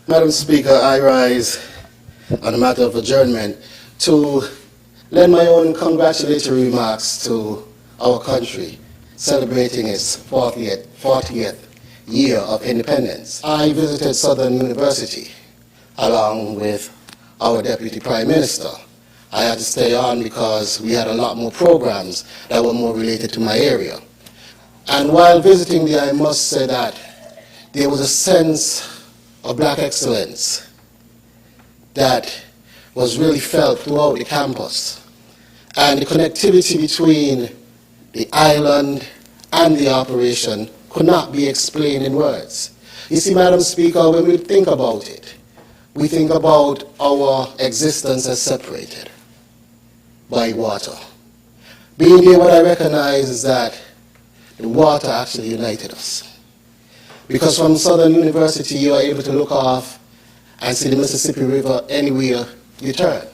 Madam Speaker, I rise on a matter of adjournment to lend my own congratulatory remarks to our country celebrating its 40th year of independence. I visited Southern University along with our Deputy Prime Minister. I had to stay on because we had a lot more programs that were more related to my area. And while visiting there, I must say that there was a sense of black excellence that was really felt throughout the campus. And the connectivity between the island and the operation could not be explained in words. You see, Madam Speaker, when we think about it, we think about our existence as separated by water. Being here, what I recognize is that the water actually united us. Because from Southern University, you are able to look off and see the Mississippi River anywhere you turn.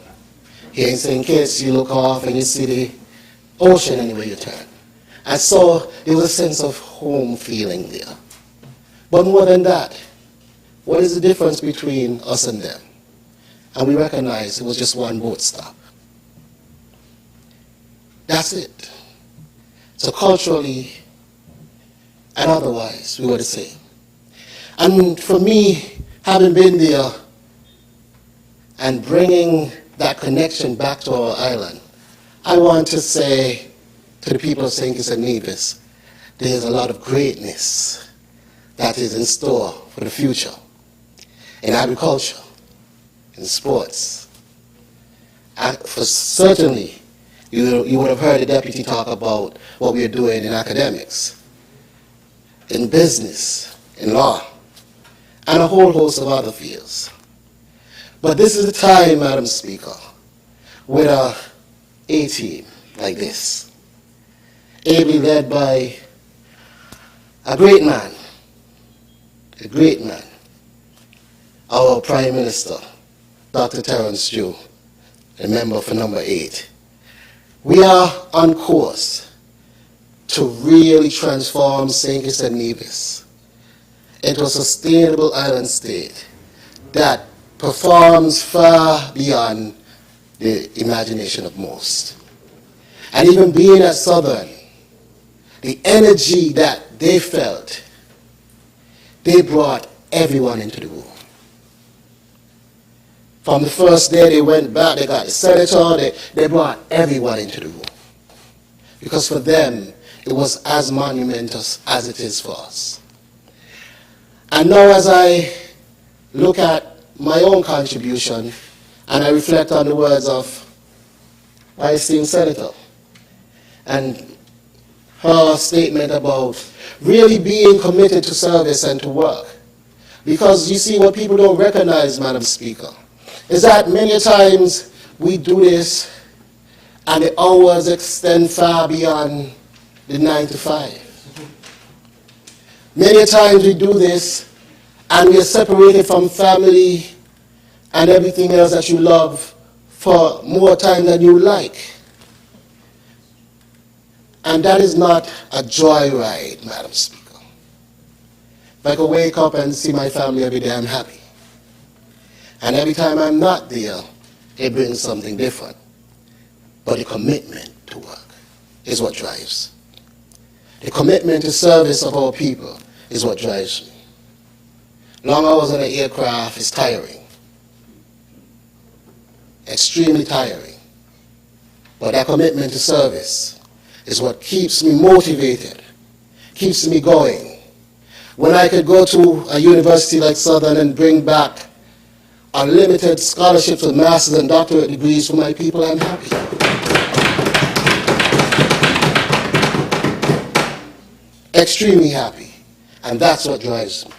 Here in St. Kitts, you look off and you see the ocean anywhere you turn. And so there was a sense of home feeling there. But more than that, what is the difference between us and them? And we recognize it was just one boat stop. That's it. So culturally and otherwise, we were the same. And for me, having been there and bringing that connection back to our island, I want to say to the people of St. Kitts and Nevis, there's a lot of greatness that is in store for the future in agriculture, in sports. For certainly, you would have heard the deputy talk about what we are doing in academics, in business, in law, and a whole host of other fields. But this is the time, Madam Speaker, with a team like this, ably led by a great man, our Prime Minister, Dr. Terrence Dew, a member for number 8. We are on course to really transform St. Kitts and Nevis into a sustainable island state that performs far beyond the imagination of most. And even being at Southern, the energy that they felt, they brought everyone into the room. From the first day they went back, they got the senator, they brought everyone into the room. Because for them, it was as monumentous as it is for us. And now as I look at my own contribution and I reflect on the words of my esteemed senator and her statement about really being committed to service and to work. Because you see, what people don't recognize, Madam Speaker, is that many times we do this and the hours extend far beyond the 9 to 5. Many times we do this and we are separated from family and everything else that you love for more time than you like. And that is not a joyride, Madam Speaker. If I could wake up and see my family every day, I'm happy. And every time I'm not there, it brings something different. But the commitment to work is what drives. The commitment to service of our people is what drives me. Long hours on an aircraft is tiring. Extremely tiring. But that commitment to service is what keeps me motivated, keeps me going. When I could go to a university like Southern and bring back unlimited scholarships with master's and doctorate degrees for my people, I'm happy. Extremely happy. And that's what drives me.